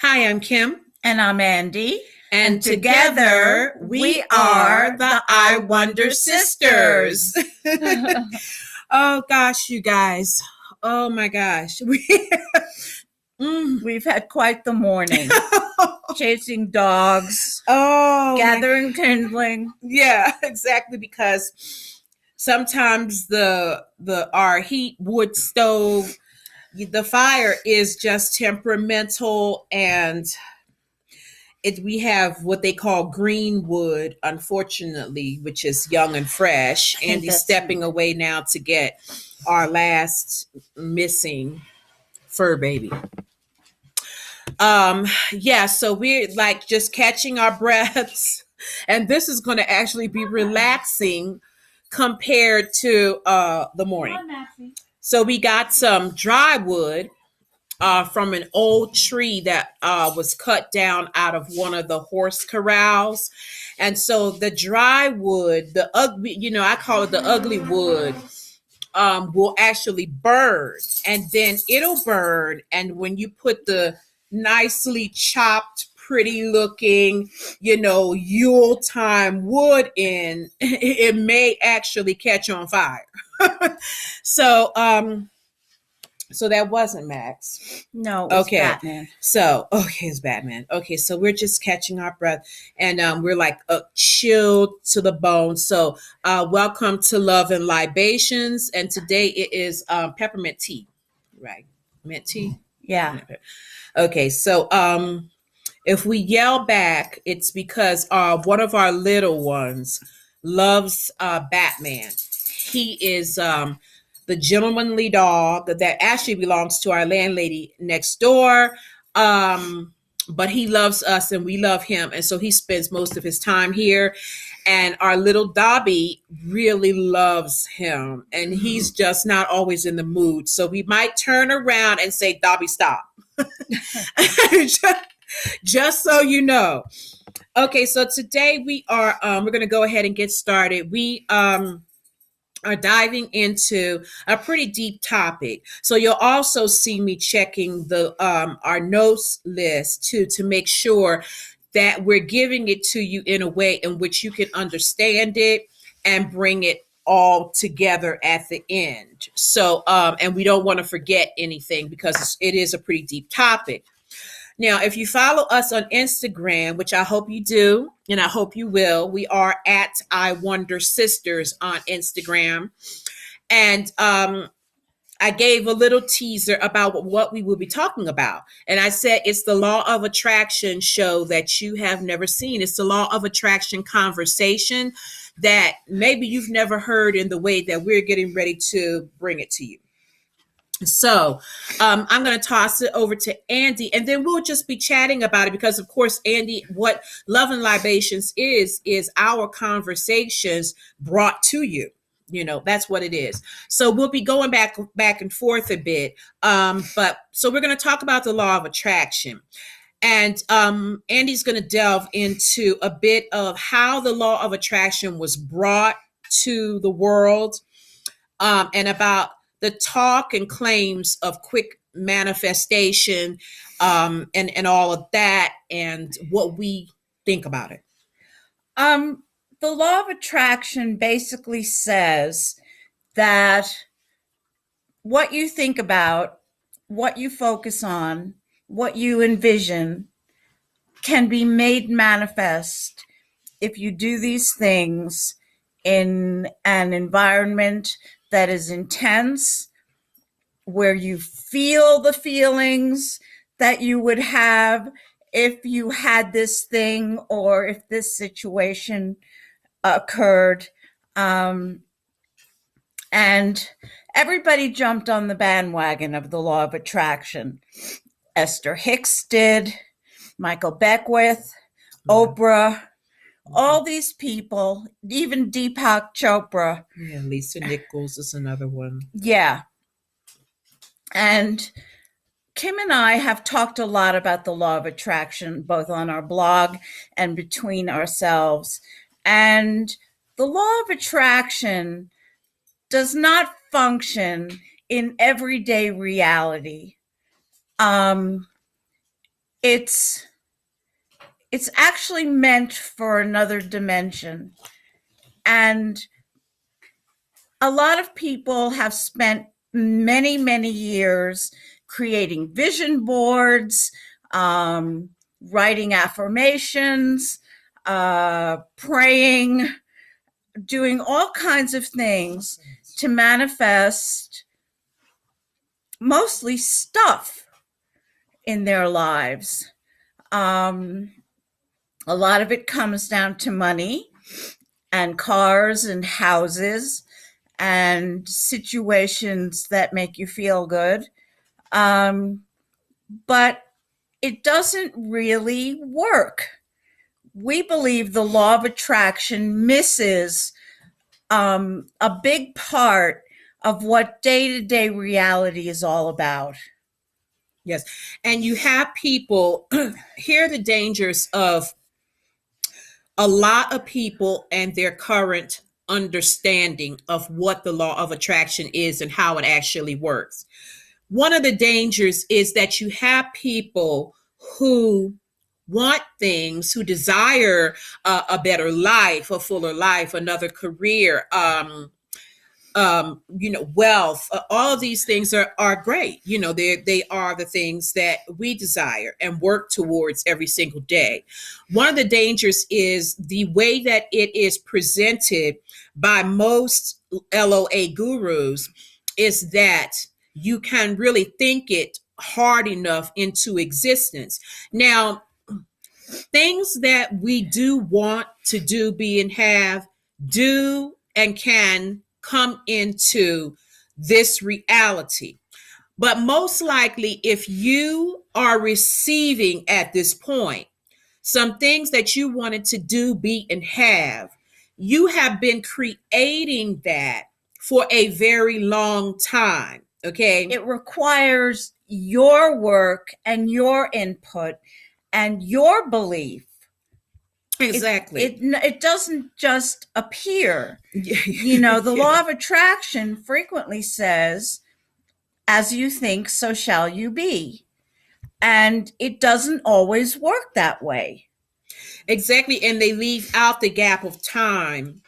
Hi, I'm Kim. And I'm Andy. And together we are the I Wonder Sisters. Oh gosh, you guys. Oh my gosh. We've had quite the morning. Chasing dogs, gathering kindling. Yeah, exactly, because sometimes the our heat wood stove, the fire is just temperamental, and we have what they call green wood, unfortunately, which is young and fresh. Andy's stepping away now to get our last missing fur baby. Yeah, so we're like just catching our breaths, and this is going to actually be relaxing compared to the morning. So we got some dry wood from an old tree that was cut down out of one of the horse corrals. And so the dry wood, the ugly, I call it the ugly wood, will actually burn, and then it'll burn. And when you put the nicely chopped, pretty looking, Yule time wood in, it may actually catch on fire. So, so that wasn't Max. No, it was Batman. It's Batman. Okay, so we're just catching our breath, and we're like chilled to the bone. So welcome to Love and Libations, and today it is peppermint tea, right? Mint tea. Yeah. Okay, so if we yell back, it's because one of our little ones loves Batman. He is the gentlemanly dog that actually belongs to our landlady next door. But he loves us and we love him. And so he spends most of his time here. And our little Dobby really loves him. And he's just not always in the mood. So we might turn around and say, Dobby, stop. just so you know. Okay, so today we're going to go ahead and get started. We are diving into a pretty deep topic. So you'll also see me checking the our notes list too, to make sure that we're giving it to you in a way in which you can understand it and bring it all together at the end. So and we don't want to forget anything because it is a pretty deep topic. Now, if you follow us on Instagram, which I hope you do, and I hope you will, we are at I Wonder Sisters on Instagram. And I gave a little teaser about what we will be talking about. And I said it's the law of attraction show that you have never seen. It's the law of attraction conversation that maybe you've never heard in the way that we're getting ready to bring it to you. So I'm going to toss it over to Andy, and then we'll just be chatting about it because, of course, Andy, what Love and Libations is our conversations brought to you. That's what it is. So we'll be going back and forth a bit. But so we're going to talk about the law of attraction. And Andy's going to delve into a bit of how the law of attraction was brought to the world, and about the talk and claims of quick manifestation, and all of that, and what we think about it. The law of attraction basically says that what you think about, what you focus on, what you envision can be made manifest if you do these things in an environment that is intense, where you feel the feelings that you would have if you had this thing or if this situation occurred. And everybody jumped on the bandwagon of the law of attraction. Esther Hicks did, Michael Beckwith, Oprah, all these people, even Deepak Chopra. Yeah, Lisa Nichols is another one. Yeah. And Kim and I have talked a lot about the law of attraction, both on our blog and between ourselves. And the law of attraction does not function in everyday reality. it's it's actually meant for another dimension. And a lot of people have spent many, many years creating vision boards, writing affirmations, praying, doing all kinds of things to manifest mostly stuff in their lives. Um, a lot of it comes down to money and cars and houses and situations that make you feel good. Um, but it doesn't really work. We believe the law of attraction misses a big part of what day to day reality is all about. Yes. And you have people, here are the dangers of a lot of people and their current understanding of what the law of attraction is and how it actually works. One of the dangers is that you have people who want things, who desire a better life, a fuller life, another career, wealth. All of these things are great. They are the things that we desire and work towards every single day. One of the dangers is the way that it is presented by most LOA gurus is that you can really think it hard enough into existence. Now, things that we do want to do, be, and have do and can come into this reality. But most likely, if you are receiving at this point some things that you wanted to do, be, and have, you have been creating that for a very long time. Okay. It requires your work and your input and your belief. Exactly. It doesn't just appear. The law of attraction frequently says, as you think, so shall you be. And it doesn't always work that way. Exactly. And they leave out the gap of time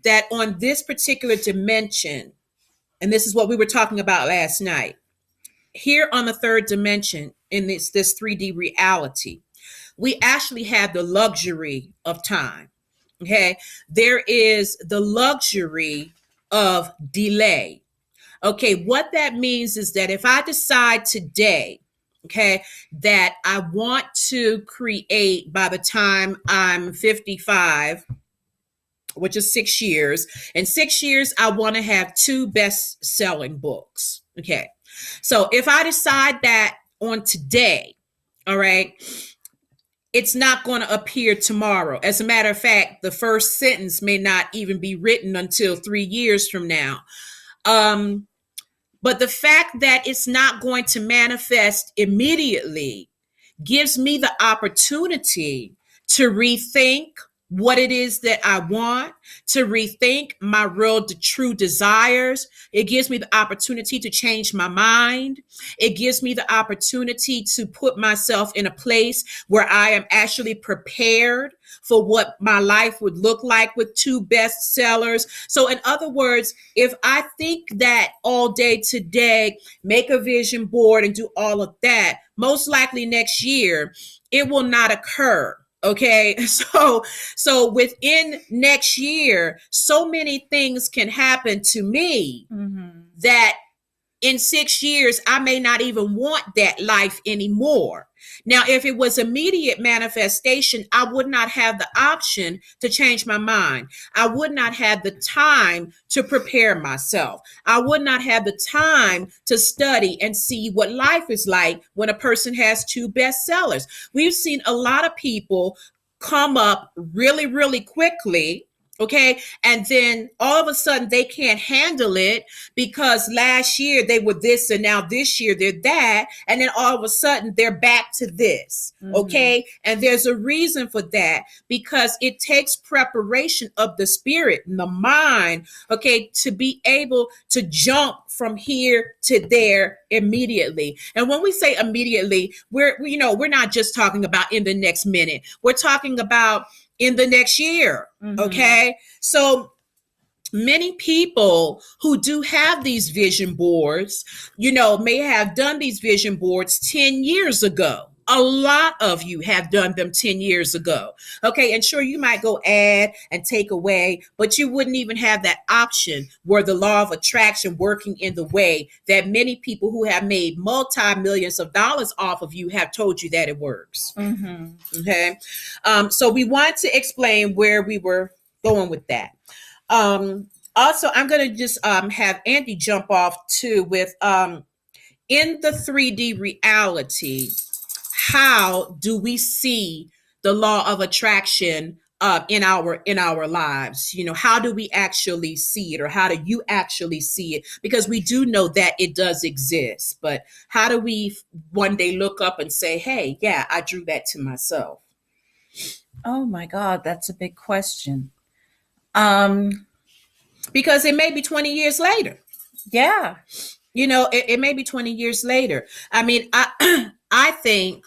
that on this particular dimension, and this is what we were talking about last night, here on the third dimension in this 3D reality, we actually have the luxury of time. Okay. There is the luxury of delay. Okay. What that means is that if I decide today, okay, that I want to create by the time I'm 55, which is 6 years, in 6 years, I want to have 2 best-selling books. Okay. So if I decide that on today, all right, it's not going to appear tomorrow. As a matter of fact, the first sentence may not even be written until 3 years from now. But the fact that it's not going to manifest immediately gives me the opportunity to rethink what it is that I want, to rethink my real, true desires. It gives me the opportunity to change my mind. It gives me the opportunity to put myself in a place where I am actually prepared for what my life would look like with 2 bestsellers. So, in other words, if I think that all day today, make a vision board and do all of that, most likely next year, it will not occur. Okay. So within next year, so many things can happen to me that in 6 years, I may not even want that life anymore. Now, if it was immediate manifestation, I would not have the option to change my mind. I would not have the time to prepare myself. I would not have the time to study and see what life is like when a person has 2 bestsellers. We've seen a lot of people come up really, really quickly, Okay. And then all of a sudden they can't handle it because last year they were this and now this year they're that. And then all of a sudden they're back to this. Mm-hmm. Okay. And there's a reason for that because it takes preparation of the spirit and the mind. Okay. To be able to jump from here to there immediately. And when we say immediately, we're not just talking about in the next minute. We're talking about in the next year. Mm-hmm. Okay. So many people who do have these vision boards, may have done these vision boards 10 years ago. A lot of you have done them 10 years ago. Okay. And sure, you might go add and take away, but you wouldn't even have that option where the law of attraction working in the way that many people who have made multi-millions of dollars off of you have told you that it works. Mm-hmm. Okay. So we want to explain where we were going with that. Also, I'm going to just have Andy jump off too with in the 3D reality, how do we see the law of attraction in our lives? How do we actually see it, or how do you actually see it? Because we do know that it does exist, but how do we one day look up and say, hey, yeah, I drew that to myself? Oh my God, that's a big question. Um, Because it may be 20 years later. yeah. It may be 20 years later. I mean, I think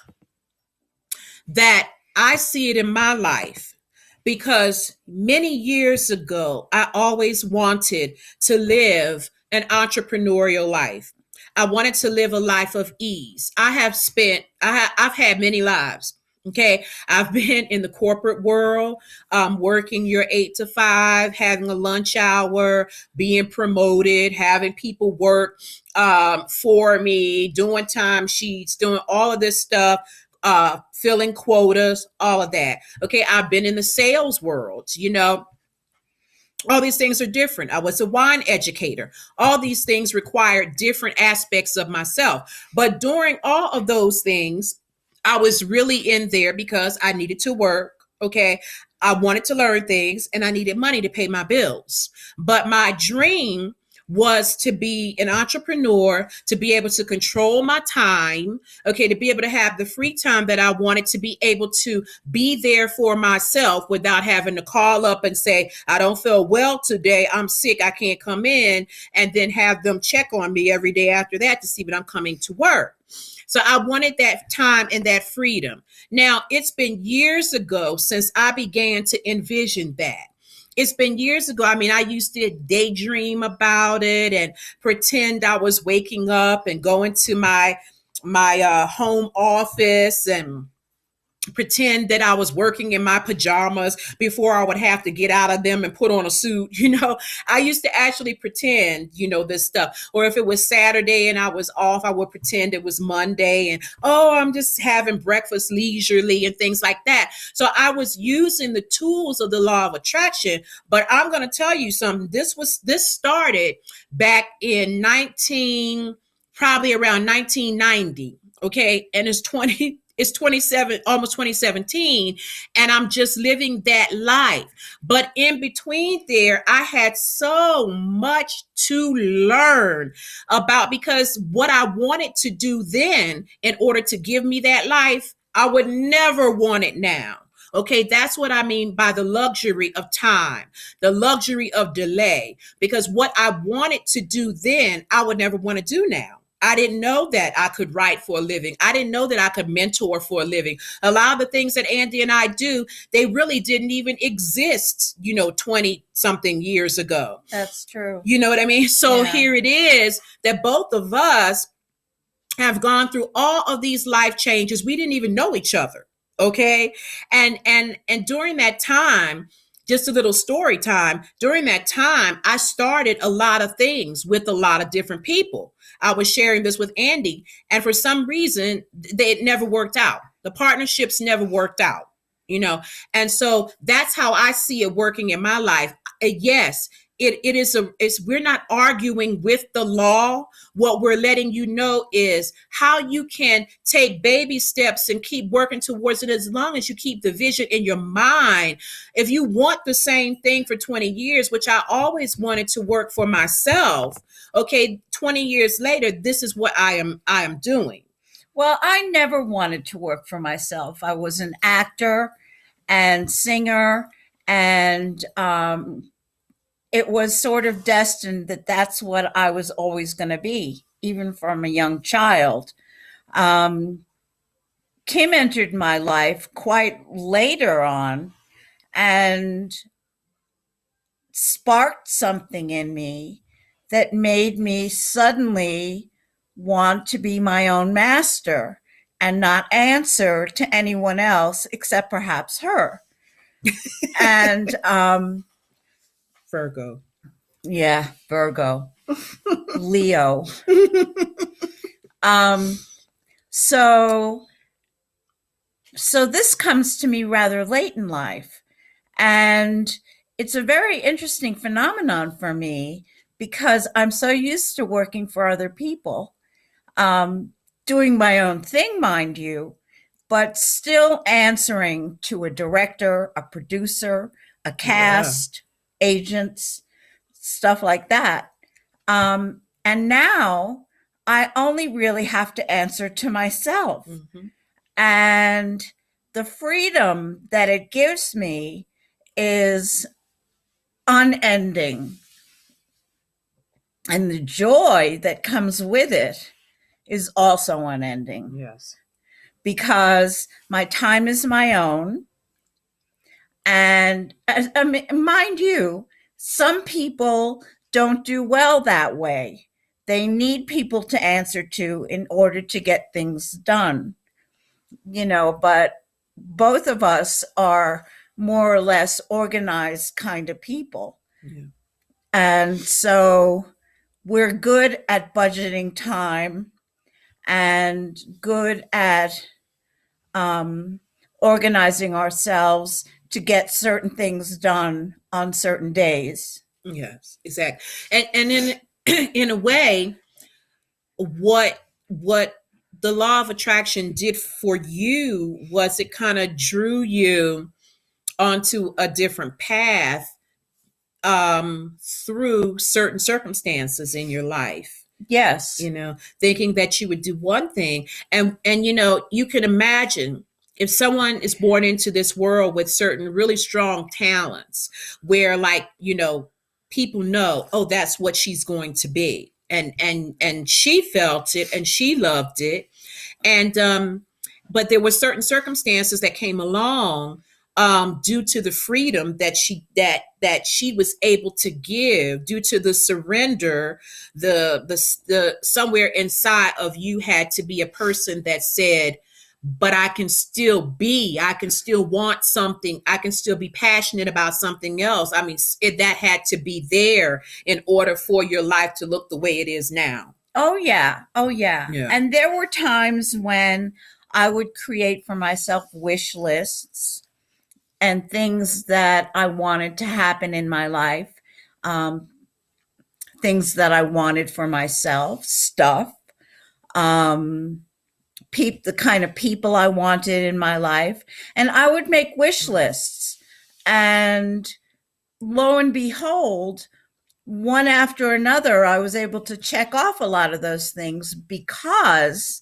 that I see it in my life because many years ago, I always wanted to live an entrepreneurial life. I wanted to live a life of ease. I've had many lives. Okay. I've been in the corporate world, working your 8 to 5, having a lunch hour, being promoted, having people work for me, doing time sheets, doing all of this stuff, filling quotas, all of that. Okay, I've been in the sales world, all these things are different. I was a wine educator. All these things require different aspects of myself. But during all of those things, I was really in there because I needed to work. Okay. I wanted to learn things and I needed money to pay my bills. But my dream was to be an entrepreneur, to be able to control my time, okay, to be able to have the free time that I wanted, to be able to be there for myself without having to call up and say, I don't feel well today, I'm sick, I can't come in, and then have them check on me every day after that to see when I'm coming to work. So I wanted that time and that freedom. Now, it's been years ago since I began to envision that. It's been years ago. I mean, I used to daydream about it and pretend I was waking up and going to my home office and pretend that I was working in my pajamas before I would have to get out of them and put on a suit. I used to actually pretend, this stuff. Or if it was Saturday and I was off, I would pretend it was Monday and, oh, I'm just having breakfast leisurely and things like that. So I was using the tools of the law of attraction. But I'm going to tell you something. This started back in probably around 1990. Okay. And it's 27, almost 2017, and I'm just living that life. But in between there, I had so much to learn about, because what I wanted to do then in order to give me that life, I would never want it now. Okay, that's what I mean by the luxury of time, the luxury of delay, because what I wanted to do then, I would never want to do now. I didn't know that I could write for a living. I didn't know that I could mentor for a living. A lot of the things that Andy and I do, they really didn't even exist, 20 something years ago. That's true. You know what I mean? So Yeah. here it is that both of us have gone through all of these life changes. We didn't even know each other. Okay. And during that time, just a little story time. During that time, I started a lot of things with a lot of different people. I was sharing this with Andy, and for some reason, it never worked out. The partnerships never worked out, And so that's how I see it working in my life. Yes, it is a it's we're not arguing with the law. What we're letting you know is how you can take baby steps and keep working towards it, as long as you keep the vision in your mind. If you want the same thing for 20 years, which I always wanted to work for myself, okay, 20 years later, this is what I am doing. Well, I never wanted to work for myself. I was an actor and singer, and it was sort of destined that that's what I was always going to be, even from a young child. Um, Kim entered my life quite later on and sparked something in me that made me suddenly want to be my own master and not answer to anyone else except perhaps her. And Virgo. yeah, Virgo, Leo. Um, so so this comes to me rather late in life, and it's a very interesting phenomenon for me because I'm so used to working for other people, um, doing my own thing, mind you, but still answering to a director, a producer, a Yeah. cast, agents, stuff like that. And now I only really have to answer to myself. Mm-hmm. And the freedom that it gives me is unending. And the joy that comes with it is also unending Yes. because my time is my own. And mind you, some people don't do well that way. They need people to answer to in order to get things done, but both of us are more or less organized kind of people. Yeah. And so we're good at budgeting time and good at um, organizing ourselves to get certain things done on certain days. Yes, exactly. And in in a way, what the law of attraction did for you was it kind of drew you onto a different path, through certain circumstances in your life. Yes. Thinking that you would do one thing, and you can imagine if someone is born into this world with certain really strong talents, where, like, people know, oh, that's what she's going to be, and she felt it and she loved it. And but there were certain circumstances that came along, due to the freedom that she was able to give, due to the surrender. The somewhere inside of you had to be a person that said, but I can still want something, I can still be passionate about something else. I mean, that had to be there in order for your life to look the way it is now. Oh, yeah. Oh, yeah. Yeah. And there were times when I would create for myself wish lists and things that I wanted to happen in my life, um, things that I wanted for myself, stuff, um, the kind of people I wanted in my life. And I would make wish lists. And lo and behold, one after another, I was able to check off a lot of those things because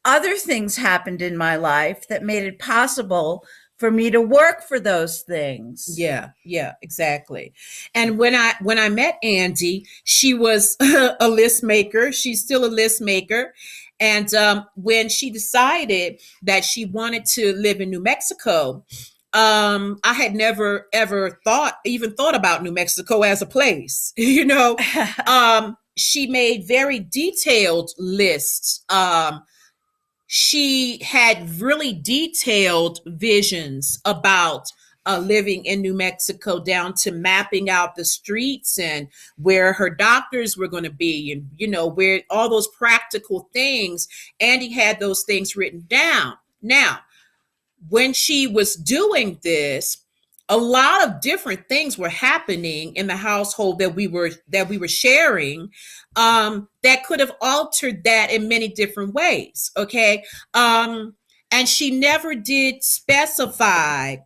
other things happened in my life that made it possible for me to work for those things. Yeah, yeah, exactly. And when I met Andy, she was a list maker. She's still a list maker. And when she decided that she wanted to live in New Mexico, I had never ever even thought about New Mexico as a place. She made very detailed lists. She had really detailed visions about living in New Mexico, down to mapping out the streets and where her doctors were going to be, and where all those practical things. Andy had those things written down. Now, when she was doing this, a lot of different things were happening in the household that we were sharing, that could have altered that in many different ways. Okay. And she never did specify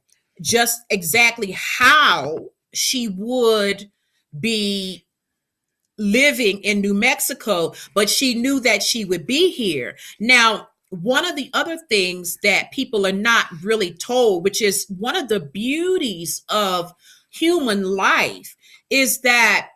just exactly how she would be living in New Mexico, but she knew that she would be here. Now, one of the other things that people are not really told, which is one of the beauties of human life, is that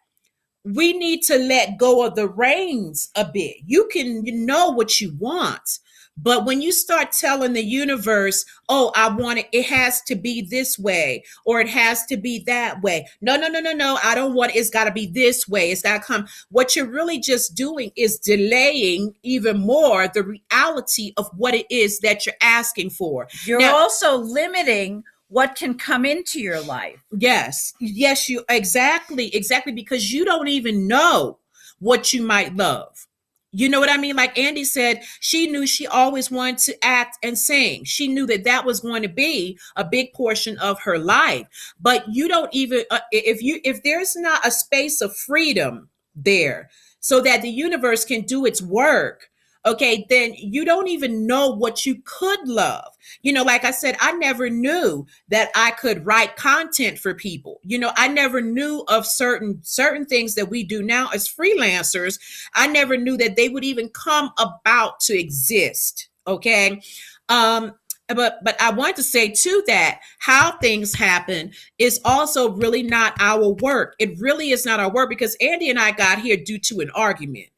we need to let go of the reins a bit. You know what you want. But when you start telling the universe, oh, I want it, it has to be this way, or it has to be that way. No, no, no, no, no. I don't want it. It's got to be this way. It's got to come. What you're really just doing is delaying even more the reality of what it is that you're asking for. You're Now, also limiting what can come into your life. yes, yes, you exactly, because you don't even know what you might love. You know what I mean? Like Andy said, she knew she always wanted to act and sing. She knew that that was going to be a big portion of her life. But you don't even if there's not a space of freedom there, so that the universe can do its work. Okay, then you don't even know what you could love. Like I said, I never knew that I could write content for people. I never knew of certain things that we do now as freelancers. I never knew that they would even come about to exist. Okay. But I want to say too that how things happen is also really not our work. It really is not our work, because Andy and I got here due to an argument.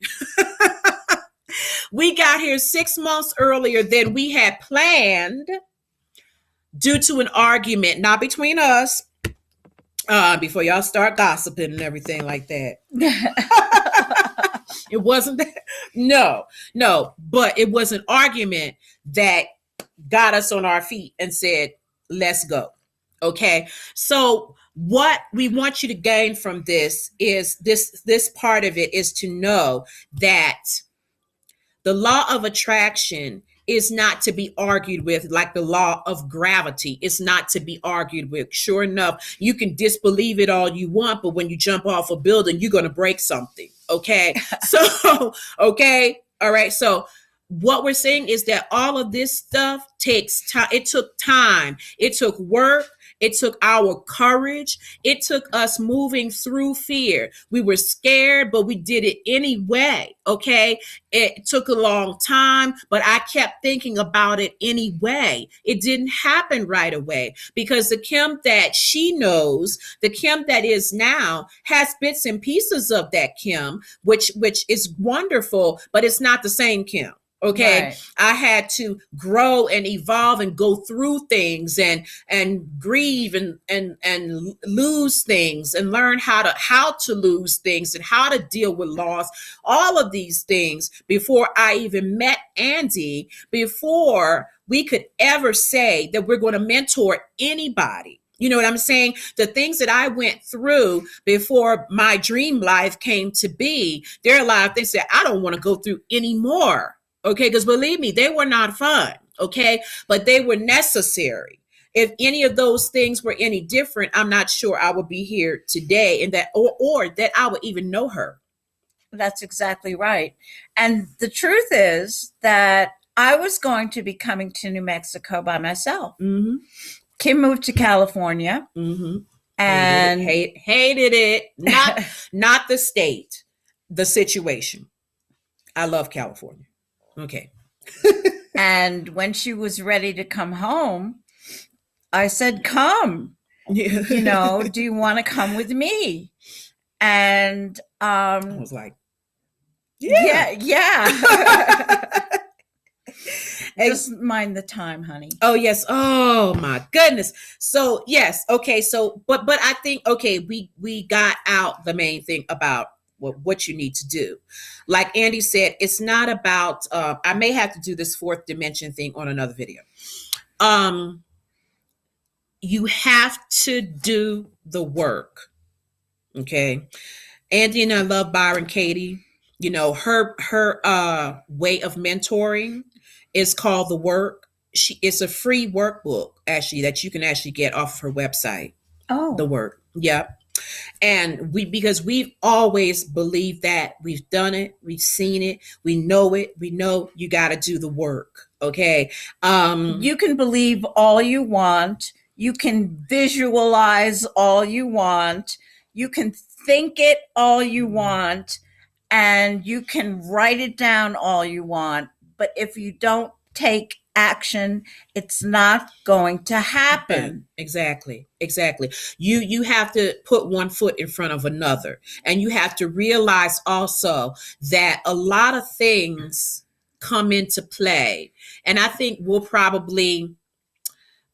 We got here 6 months earlier than we had planned, due to an argument, not between us, before y'all start gossiping and everything like that. It wasn't that. No, no, but it was an argument that got us on our feet and said, let's go. Okay. So what we want you to gain from this is this part of it is to know that the law of attraction is not to be argued with, like the law of gravity. It's not to be argued with. Sure enough, you can disbelieve it all you want, but when you jump off a building, you're going to break something. Okay. So, okay. All right. So, what we're saying is that all of this stuff takes time. It took time. It took work. It took our courage. It took us moving through fear. We were scared, but we did it anyway. Okay. It took a long time, but I kept thinking about it anyway. It didn't happen right away, because the Kim that she knows, the Kim that is now, has bits and pieces of that Kim, which is wonderful, but it's not the same Kim. Okay. Right. I had to grow and evolve and go through things and grieve and lose things, and learn how to lose things and how to deal with loss, all of these things, before I even met Andy, before we could ever say that we're going to mentor anybody. You know what I'm saying? The things that I went through before my dream life came to be, there are a lot of things that I don't want to go through anymore. Okay, because believe me, they were not fun. Okay, but they were necessary. If any of those things were any different, I'm not sure I would be here today, and that or that I would even know her. That's exactly right. And the truth is that I was going to be coming to New Mexico by myself. Mm-hmm. Kim moved to California, Mm-hmm. and Hated it. Not the state, the situation. I love California. Okay. and when she was ready to come home, I said, "Come, do you want to come with me?" And I was like, yeah, yeah. yeah. Just mind the time, honey. Oh yes. Oh my goodness. So yes. Okay. So but I think, okay, we got out the main thing about what you need to do. Like Andy said, it's not about I may have to do this fourth dimension thing on another video. You have to do the work. Okay. Andy and I love Byron Katie. Her way of mentoring is called The Work. It's a free workbook actually that you can actually get off of her website. the Oh, work. Yep. And because we've always believed that we've done it, we've seen it, we know it, we know you got to do the work. Okay. you can believe all you want. You can visualize all you want. You can think it all you want. And you can write it down all you want. But if you don't take action, it's not going to happen. Exactly, exactly. You have to put one foot in front of another, and you have to realize also that a lot of things come into play. And I think we'll probably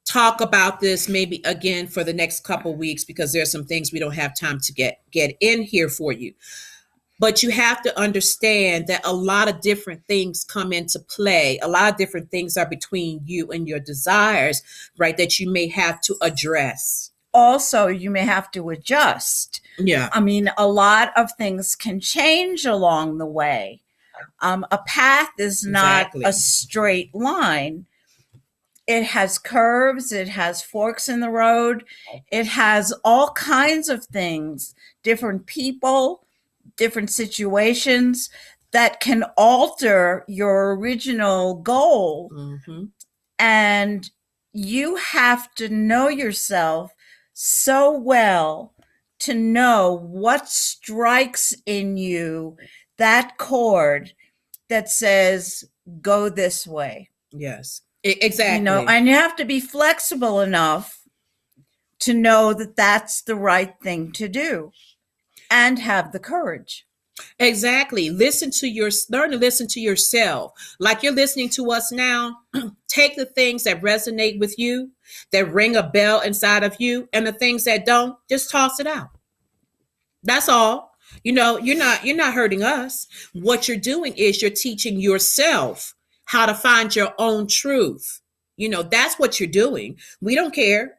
talk about this maybe again for the next couple weeks, because there's some things we don't have time to get in here for you. But you have to understand that a lot of different things come into play. A lot of different things are between you and your desires, right, that you may have to address. Also, you may have to adjust. Yeah. I mean, a lot of things can change along the way. A path is not Exactly. a straight line. It has curves, it has forks in the road, it has all kinds of things, different people, different situations that can alter your original goal. Mm-hmm. And you have to know yourself so well to know what strikes in you that chord that says, go this way. Yes. And Exactly. you have to be flexible enough to know that that's the right thing to do and have the courage. Exactly. Learn to listen to yourself. Like you're listening to us now. Take the things that resonate with you, that ring a bell inside of you, and the things that don't, just toss it out. That's all. You're not hurting us. What you're doing is you're teaching yourself how to find your own truth. That's what you're doing. We don't care.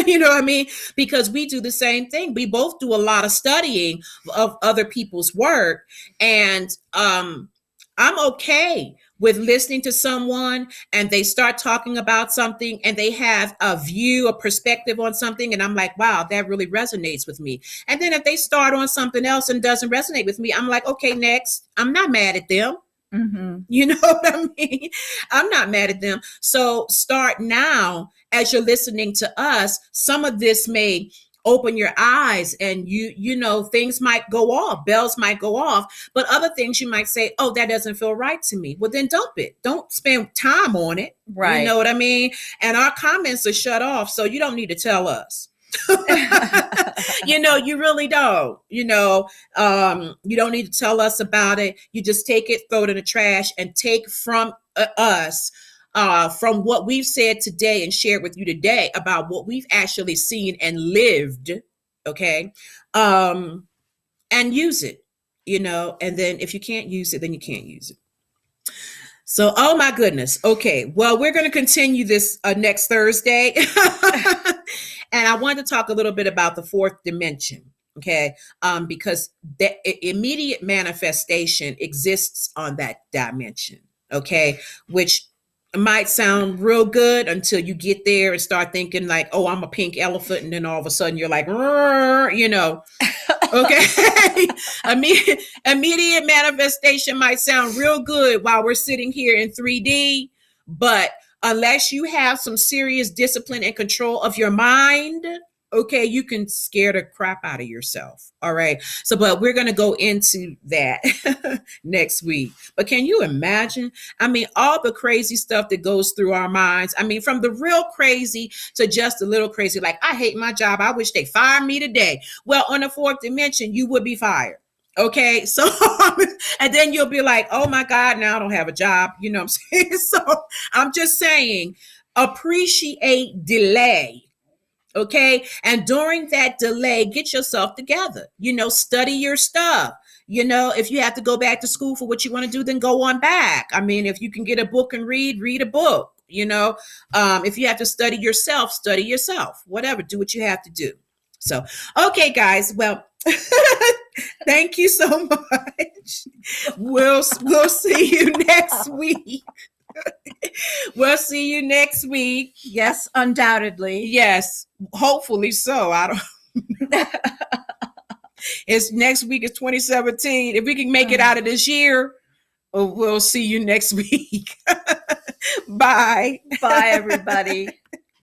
You know what I mean? Because we do the same thing. We both do a lot of studying of other people's work. And I'm okay with listening to someone and they start talking about something and they have a view, a perspective on something. And I'm like, wow, that really resonates with me. And then if they start on something else and doesn't resonate with me, I'm like, okay, next. I'm not mad at them. Mm-hmm. You know what I mean? I'm not mad at them. So start now as you're listening to us. Some of this may open your eyes, and things might go off, bells might go off, but other things you might say, oh, that doesn't feel right to me. Well, then dump it. Don't spend time on it. You Right. know what I mean? And our comments are shut off, so you don't need to tell us. You really don't. You don't need to tell us about it. You just take it, throw it in the trash, and take from us, from what we've said today and shared with you today about what we've actually seen and lived. Okay. And use it. And then if you can't use it, then you can't use it. So, oh my goodness. Okay. Well, we're going to continue this next Thursday. And I wanted to talk a little bit about the fourth dimension. Okay. Because the immediate manifestation exists on that dimension. Okay. Which might sound real good until you get there and start thinking like, oh, I'm a pink elephant. And then all of a sudden you're like, okay. Immediate manifestation might sound real good while we're sitting here in 3D, but unless you have some serious discipline and control of your mind, okay, you can scare the crap out of yourself. All right. So, but we're going to go into that next week. But can you imagine? I mean, all the crazy stuff that goes through our minds. I mean, from the real crazy to just a little crazy, like, I hate my job. I wish they fired me today. Well, on the fourth dimension, you would be fired. Okay. So, and then you'll be like, oh my God, now I don't have a job. You know what I'm saying? So I'm just saying, appreciate delay. Okay. And during that delay, get yourself together, study your stuff. If you have to go back to school for what you want to do, then go on back. I mean, if you can get a book and read a book. If you have to study yourself, whatever, do what you have to do. So, okay, guys. Well, thank you so much. We'll see you next week. We'll see you next week. Yes, undoubtedly. Yes, hopefully so. I don't. It's next week is 2017. If we can make it out of this year, we'll see you next week. Bye. Bye, everybody.